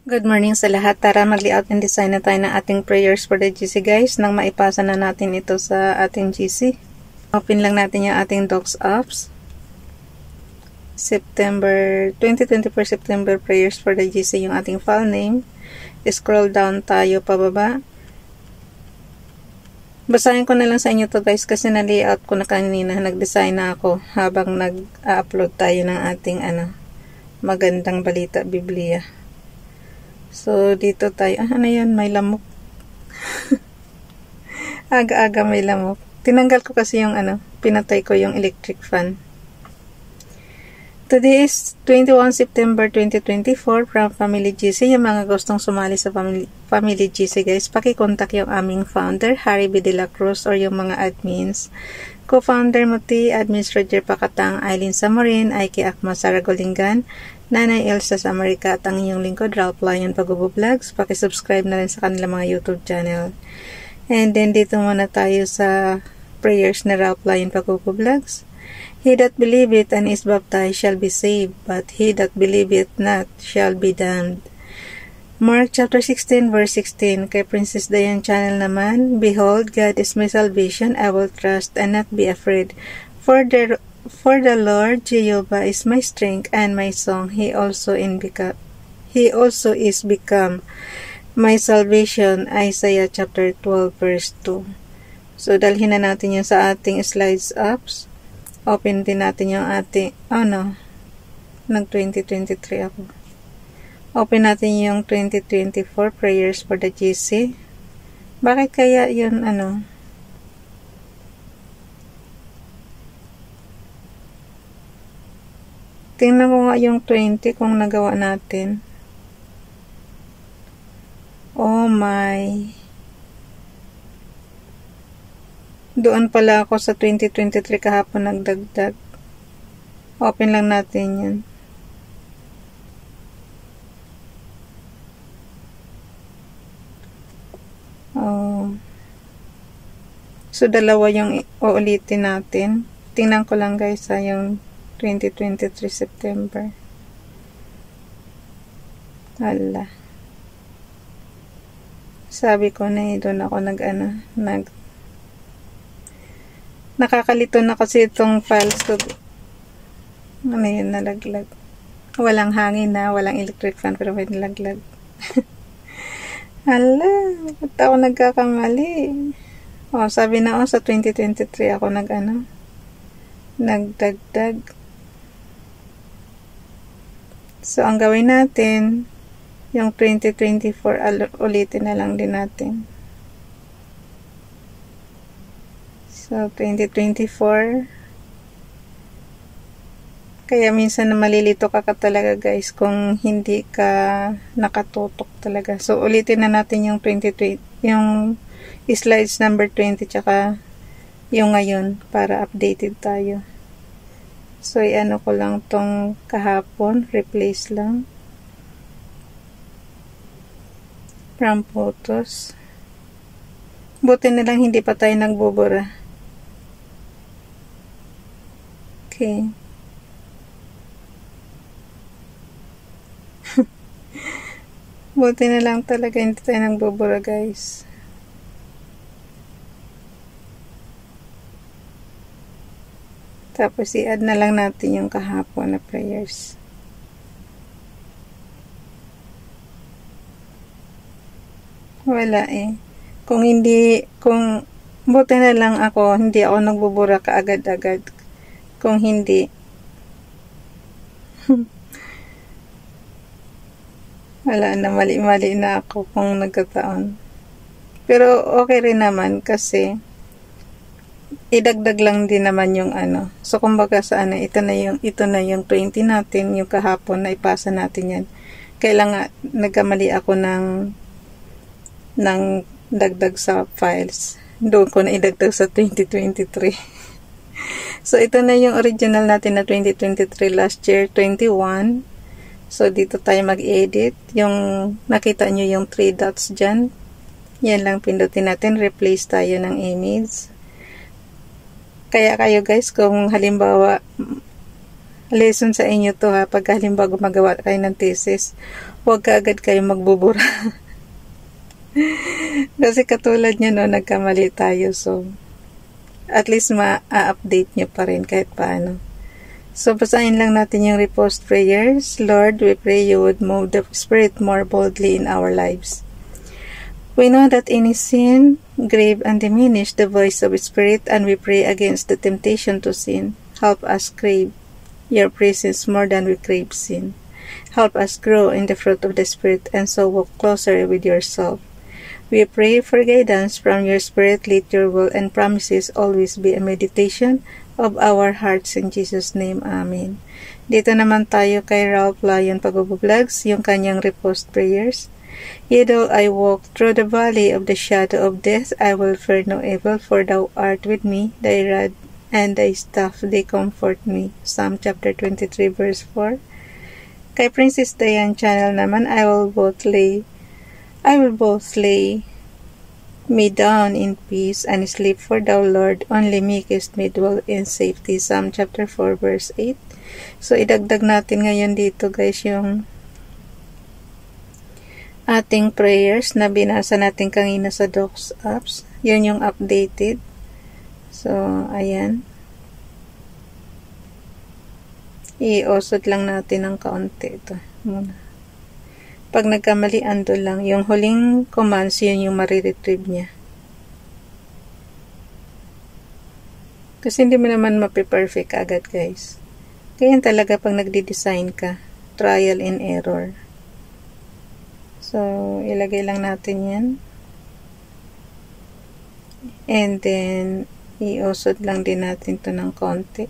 Good morning sa lahat. Tara mag-layout and design na tayo ng ating prayers for the GC guys nang maipasa na natin ito sa ating GC. Open lang natin yung ating Docs Apps. September 2024 September prayers for the GC yung ating file name. Scroll down tayo pababa. Basahin ko na lang sa inyo to guys kasi na-layout ko na kanina. Nag-design na ako habang nag-upload tayo ng ating magandang balita Biblia. So, dito tayo. Ano yan? May lamok. Aga-aga may lamok. Tinanggal ko kasi yung pinatay ko yung electric fan. Today is 21 September 2024 from Family GC. Yung mga gustong sumali sa Family GC guys, pakikontak yung aming founder, Harry B. De La Cruz, or yung mga admins. Co-founder Muti, Admins Roger Pakatang, Aileen Samorin, Aiki Akma Saragolingan, Nanay Elsa sa Amerika at ang inyong lingkod, Ralph Lion Pag-Vlogs. Pakisubscribe na rin sa kanilang mga YouTube channel. And then dito muna tayo sa prayers na Ralph Lion Pag-Vlogs. He that believeth and is baptized shall be saved, but he that believeth not shall be damned. Mark chapter 16 verse 16. Kay Princess Diane channel naman, Behold, God is my salvation, I will trust and not be afraid. For the Lord Jehovah is my strength and my song. He also is become my salvation. Isaiah chapter 12 verse 2. So dalhin na natin yung sa ating slides apps. Open din natin yung ating nag 2023 ako. Open natin yung 2024 prayers for the GC. Bakit kaya yun Tingnan ko nga yung 20 kung nagawa natin. Oh my. Doon pala ako sa 2023 kahapon nagdagdag. Open lang natin yun. Oh. So, dalawa yung uulitin natin. Tingnan ko lang guys yung 2023 September. Hala. Sabi ko na doon ako nakakalito na kasi itong files ko. Ano yun, nalaglag. Walang hangin walang electric fan, pero may nalaglag. Hala, ba't ako nagkakamali? Sabi na sa 2023 ako nagdagdag. So, ang gawin natin, yung 2024, ulitin na lang din natin. So, 2024. Kaya minsan na malilito ka talaga guys kung hindi ka nakatutok talaga. So, ulitin na natin yung 2020, yung slides number 20, tsaka yung ngayon para updated tayo. So, ko lang tong kahapon. Replace lang. From photos. Buti na lang hindi pa tayo nagbubura. Okay. Buti na lang talaga hindi tayo nagbubura guys. Tapos i-add na lang natin yung kahapon na prayers. Wala kung buti na lang hindi ako nagbubura kaagad-agad. Kung hindi, wala na, mali-mali na ako kung nagkataon. Pero okay rin naman kasi idagdag lang din naman yung So, kumbaga sa ito na yung 20 natin, yung kahapon na ipasa natin yan. Kailangan nagkamali ako ng dagdag sa files. Doon ko na idagdag sa 2023. So, ito na yung original natin na 2023 last year, 21. So, dito tayo mag-edit. Yung nakita nyo yung 3 dots dyan. Yan lang pindutin natin. Replace tayo ng image. Kaya kayo guys, kung halimbawa lesson sa inyo to pag halimbawa gumagawa kayo ng thesis, huwag ka agad kayo magbubura. Kasi katulad nyo, no, nagkamali tayo. So, at least ma-update nyo pa rin kahit paano. So, basahin lang natin yung repost prayers. Lord, we pray you would move the Spirit more boldly in our lives. We know that any sin grave and diminish the voice of Spirit, and we pray against the temptation to sin. Help us crave your presence more than we crave sin. Help us grow in the fruit of the Spirit and so walk closer with yourself. We pray for guidance from your Spirit. Let your will and promises always be a meditation of our hearts in Jesus' name. Amen. Dito naman tayo kay Ralph Lion Pagubublogs, yung kanyang repost prayers. Yea, though I walk through the valley of the shadow of death, I will fear no evil, for thou art with me. Thy rod and thy staff, they comfort me. Psalm chapter 23 verse 4. Kay Princess Diane Channel naman, I will both lay me down in peace and sleep, for thou, Lord, only makest me dwell in safety. Psalm chapter 4 verse 8. So, idagdag natin ngayon dito, guys, yung ating prayers na binasa natin kanina sa Docs apps. Yun yung updated. So, ayan. I-osod lang natin ng kaunti ito muna. Pag nagkamali, ando lang. Yung huling commands, yun yung mariretrieve niya. Kasi hindi mo naman mapiperfect agad, guys. Kaya talaga pag nagdi-design ka, trial and error. So, ilagay lang natin yan. And then, i-osod lang din natin to ng konti.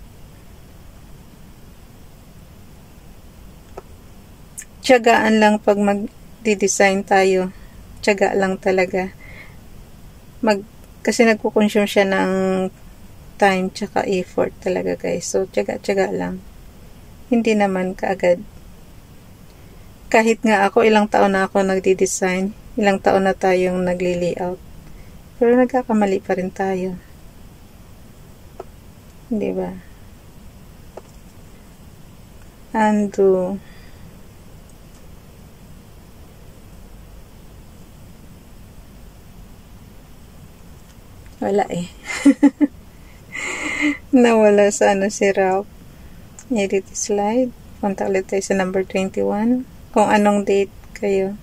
Tiyagaan lang pag mag-design tayo. Tiyaga lang talaga. Kasi nagkukonsume siya ng time tsaka effort talaga, guys. So, tiyaga lang. Hindi naman kaagad. Kahit nga ako, ilang taon na ako nagdi-design. Ilang taon na tayong nagli-layout. Pero nagkakamali pa rin tayo. Diba? Undo. Wala eh. Nawala sa si Ralph. Edit slide. Punta ulit tayo sa number 21. Kung anong date kayo.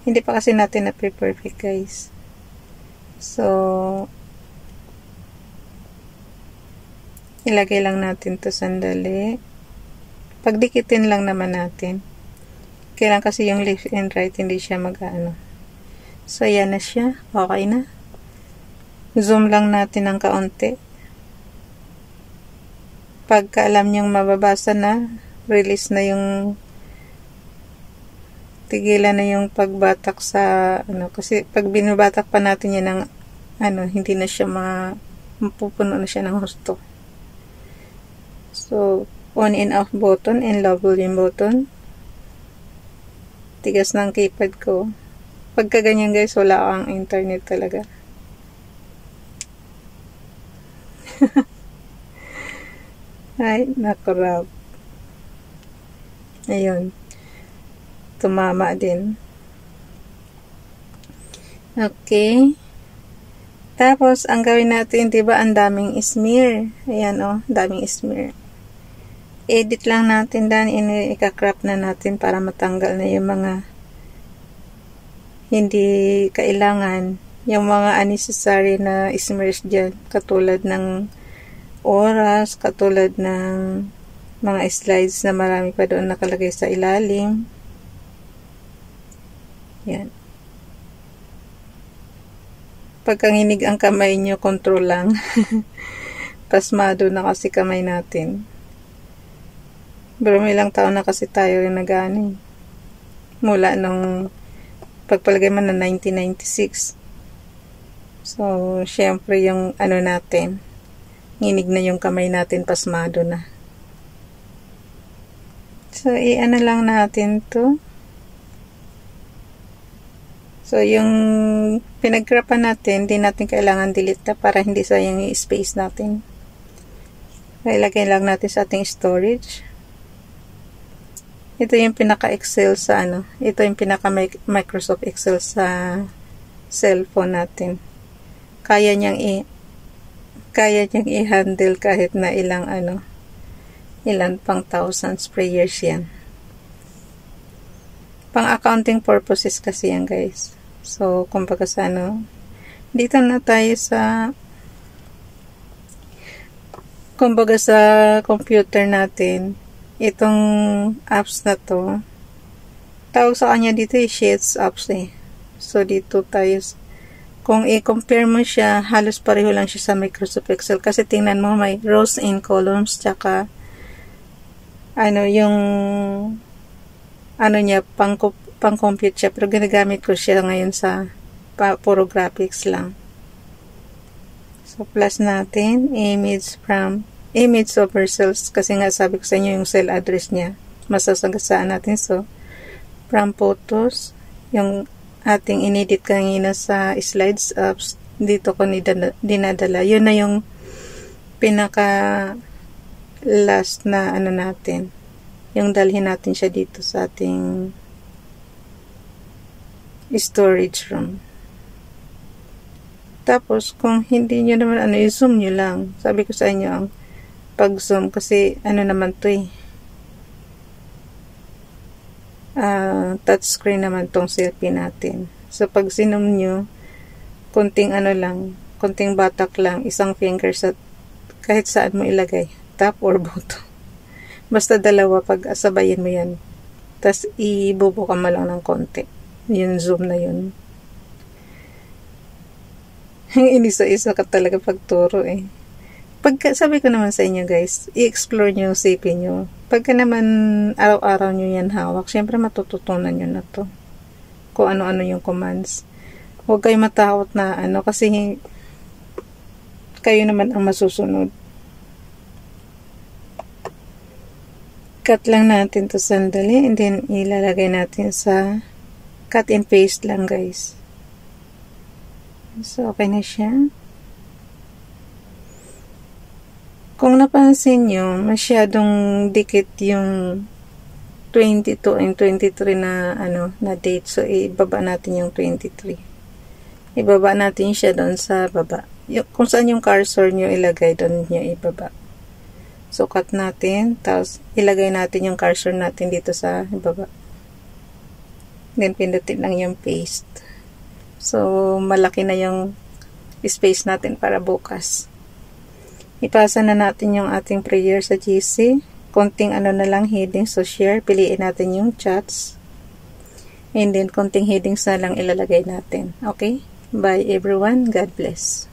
Hindi pa kasi natin na-perfect, guys. So, ilagay lang natin to sandali. Pagdikitin lang naman natin. Kailan kasi yung left and right, hindi siya mag-ano. So, yan na siya. Okay na. Zoom lang natin ng kaunti. Pagka alam niyong mababasa na, release na yung tigilan na yung pagbatak sa kasi pag binabatak pa natin yan ng hindi na siya mapupuno na siya ng husto. So, on and off button and low volume button. Tigas ng keypad ko. Pagka ganyan, guys, wala ang internet talaga. Ay, nakurap. Ayun. Tumama din. Okay. Tapos, ang gawin natin, diba, ang daming smear. Ayan, daming smear. Edit lang natin dan, ika-crop na natin para matanggal na yung mga hindi kailangan. Yung mga unnecessary na smears dyan, katulad ng oras, katulad ng mga slides na marami pa doon nakalagay sa ilalim. Yan. Pagkanginig ang kamay nyo, control lang. Pasmado na kasi kamay natin. Pero may ilang taon na kasi tayo rin nag-ano. Mula nung pagpalagay man na 1996. So, syempre yung natin, nginig na yung kamay natin, pasmado na. So, lang natin to. So, yung pinag-crapan natin, hindi natin kailangan delete na para hindi sayang yung space natin. Ilagay lang natin sa ating storage. Ito yung pinaka-Excel sa ano. Ito yung pinaka-Microsoft Excel sa cellphone natin. Kaya niyang i-handle kahit na ilang pang thousands prayers yan. Pang accounting purposes kasi yan, guys. So, kumbaga sa dito na tayo sa computer natin. Itong apps na to, tawag sa kanya dito sheets apps eh. So, dito tayo, kung i-compare mo siya, halos pareho lang siya sa Microsoft Excel. Kasi tingnan mo, may rows and columns, tsaka yung niya, pang-compute siya. Pero ginagamit ko siya ngayon sa puro graphics lang. So, plus natin, image over cells. Kasi nga, sabi ko sa inyo, yung cell address niya. Masasagasaan natin. So, from photos, yung ating inedit kanina sa slides apps, dito ko dinadala. Yun na yung pinaka last na natin. Yung dalhin natin siya dito sa ating storage room. Tapos, kung hindi nyo naman i-zoom nyo lang. Sabi ko sa inyo, ang pag-zoom, kasi naman to touchscreen naman tong selfie natin. So, pag zoom nyo, konting konting batak lang, isang finger sa kahit saan mo ilagay. Tap or button. Basta dalawa, pag asabayin mo yan. Tapos, ibubuka mo lang ng konti. Yung zoom na yun. Inisa-isa ka talaga pagturo eh. Sabi ko naman sa inyo guys, i-explore nyo, isipin nyo. Pagka naman araw-araw nyo yan hawak, syempre matututunan nyo na to. Kung ano-ano yung commands. Huwag kayo matakot na kasi kayo naman ang masusunod. Cut lang natin to sandali and then ilalagay natin sa cut and paste lang guys. So okay na siya. Kung napansin nyo, masyadong dikit yung 22 and 23 na na date. So ibaba natin yung 23. Ibaba natin siya doon sa baba. Kung saan yung cursor nyo ilagay, doon nyo ibaba. So, cut natin. Tapos, ilagay natin yung cursor natin dito sa baba. Then, pindutin lang yung paste. So, malaki na yung space natin para bukas. Ipasa na natin yung ating prayer sa GC. Konting na lang heading. So, share. Piliin natin yung chats. And then, konting headings na lang ilalagay natin. Okay? Bye everyone. God bless.